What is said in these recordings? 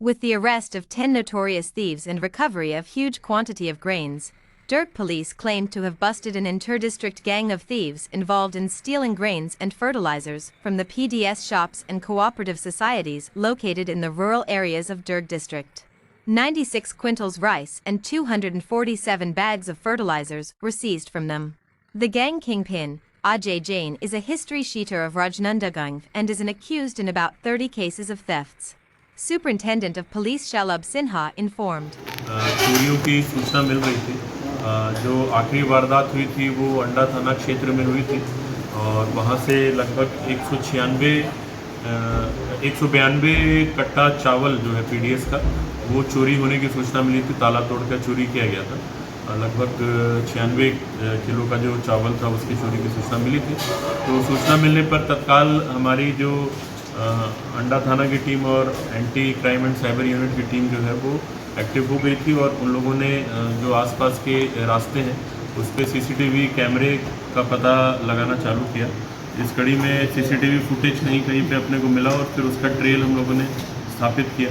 With the arrest of 10 notorious thieves and recovery of huge quantity of grains, Durg police claimed to have busted an inter-district gang of thieves involved in stealing grains and fertilizers from the PDS shops and cooperative societies located in the rural areas of Durg district. 96 quintals rice and 247 bags of fertilizers were seized from them. The gang kingpin, Ajay Jain, is a history sheeter of Rajnandagang and is an accused in about 30 cases of thefts. Superintendent of Police Shalabh Sinha informed. चोरियों की सूचना मिल रही थी। जो आखिरी वारदात हुई थी वो अंडा थाना क्षेत्र में हुई थी और वहाँ से लगभग 192 कट्टा चावल जो है पीडीएस का वो चोरी होने की सूचना मिली थी। ताला तोड़कर चोरी किया गया था। लगभग 96 किलो का जो चावल था उसकी चोरी की सूचना मिली थी। तो सूचना मिलने पर तत्काल हमारी जो अंडा थाना की टीम और anti crime and cyber unit की टीम जो है वो एक्टिव हो गई थी और उन लोगों ने जो आसपास के रास्ते हैं उस पर सीसीटीवी कैमरे का पता लगाना चालू किया। इस कड़ी में सीसीटीवी फुटेज कहीं पे अपने को मिला और फिर उसका ट्रेल हम लोगों ने स्थापित किया।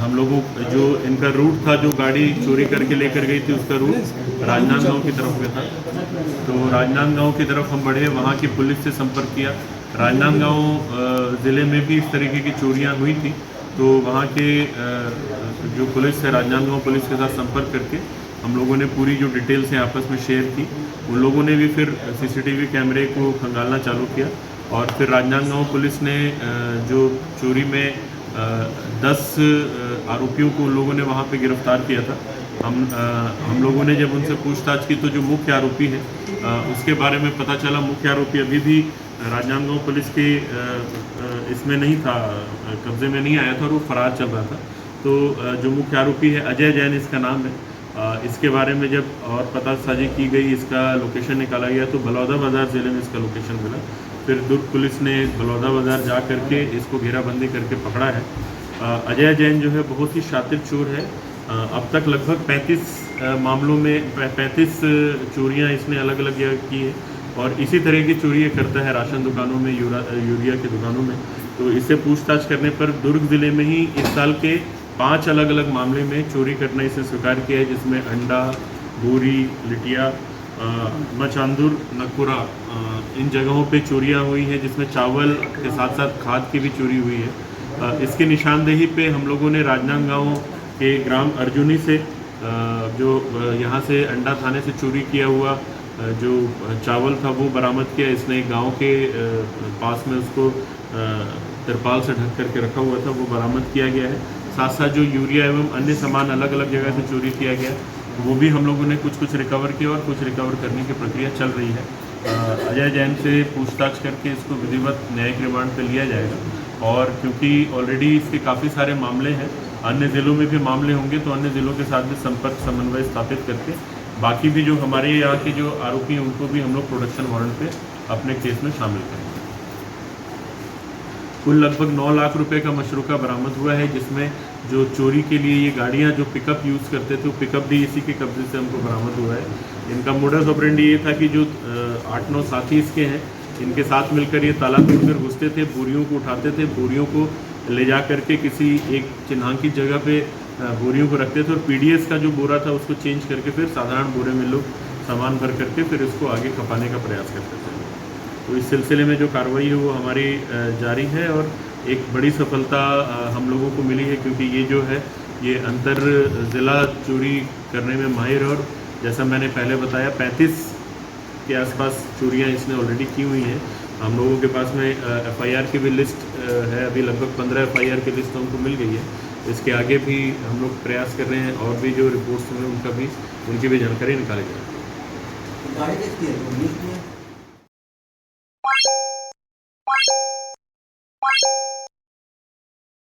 हम लोगों जो इनका रूट था, जो गाड़ी चोरी करके लेकर गई थी उसका रूट राजनांदगांव की तरफ में था। तो राजनांदगांव की तरफ हम बढ़े, वहाँ की पुलिस से संपर्क किया। राजनांदगांव ज़िले में भी इस तरीके की चोरियाँ हुई थी, तो वहाँ के जो पुलिस है, राजनांदगांव पुलिस के साथ संपर्क करके हम लोगों ने पूरी जो डिटेल्स हैं आपस में शेयर की। उन लोगों ने भी फिर सीसीटीवी कैमरे को खंगालना चालू किया और फिर राजनांदगांव पुलिस ने जो चोरी में 10 आरोपियों को उन लोगों ने वहाँ पे गिरफ्तार किया था। हम लोगों ने जब उनसे पूछताछ की तो जो मुख्य आरोपी है उसके बारे में पता चला। मुख्य आरोपी अभी भी राजनांदगांव पुलिस के इसमें नहीं था, कब्जे में नहीं आया था और वो फरार चल रहा था। तो जो मुख्य आरोपी है अजय जैन इसका नाम है। इसके बारे में जब और पता साझी की गई, इसका लोकेशन निकाला गया तो बलौदा बाज़ार ज़िले में इसका लोकेशन मिला। फिर दुर्ग पुलिस ने बलौदा बाज़ार जा करके इसको घेराबंदी करके पकड़ा है। अजय जैन जो है बहुत ही शातिर चोर है। अब तक लगभग 35 मामलों में 35 चोरियां इसने अलग अलग जगह की है और इसी तरह की चोरी ये करता है राशन दुकानों में, यूरिया की दुकानों में। तो इससे पूछताछ करने पर दुर्ग ज़िले में ही इस साल के 5 अलग अलग मामले में चोरी करना इसने स्वीकार किया है, जिसमें अंडा, बोरी, लिटिया, मचांदुर, नकुरा इन जगहों पे चोरियां हुई हैं, जिसमें चावल के साथ साथ खाद की भी चोरी हुई है। इसकी निशानदेही पे हम लोगों ने राजनांदगांव के ग्राम अर्जुनी से जो यहाँ से अंडा थाने से चोरी किया हुआ जो चावल था वो बरामद किया। इसने एक गाँव के पास में उसको तिरपाल से ढक करके रखा हुआ था, वो बरामद किया गया है। साथ साथ जो यूरिया एवं अन्य सामान अलग अलग जगह से चोरी किया गया वो भी हम लोगों ने कुछ रिकवर किया और कुछ रिकवर करने की प्रक्रिया चल रही है। अजय जैन से पूछताछ करके इसको विधिवत न्यायिक रिमांड पर लिया जाएगा और क्योंकि ऑलरेडी इसके काफ़ी सारे मामले हैं, अन्य ज़िलों में भी मामले होंगे तो अन्य ज़िलों के साथ भी संपर्क समन्वय स्थापित करके बाकी भी जो हमारे यहाँ के जो आरोपी हैं उनको भी हम लोग प्रोडक्शन वारंट पे अपने केस में शामिल करेंगे। कुल लगभग 9 लाख रुपए का मशरूका बरामद हुआ है, जिसमें जो चोरी के लिए ये गाड़ियाँ जो पिकअप यूज़ करते थे वो पिकअप भी इसी के कब्जे से हमको बरामद हुआ है। इनका मोडस ऑपरेंडी ये था कि जो 8-9 साथी इसके हैं, इनके साथ मिलकर ये ताला तोड़कर घुसते थे, बोरियों को उठाते थे, बोरियों को ले जा करके किसी एक चिन्हांकित जगह पे बोरियों को रखते थे और पीडीएस का जो बोरा था उसको चेंज करके फिर साधारण बोरे में लोग सामान भर करके फिर इसको आगे खपाने का प्रयास करते थे। तो इस सिलसिले में जो कार्रवाई है वो हमारी जारी है और एक बड़ी सफलता हम लोगों को मिली है, क्योंकि ये जो है ये अंतर ज़िला चोरी करने में माहिर और जैसा मैंने पहले बताया 35 के आसपास चोरियाँ इसने ऑलरेडी की हुई हैं। हम लोगों के पास में एफआईआर की भी लिस्ट है, अभी लगभग 15 एफआईआर की लिस्ट हमको मिल गई है। इसके आगे भी हम लोग प्रयास कर रहे हैं और भी जो रिपोर्ट्स हैं उनकी भी जानकारी निकाली जाए।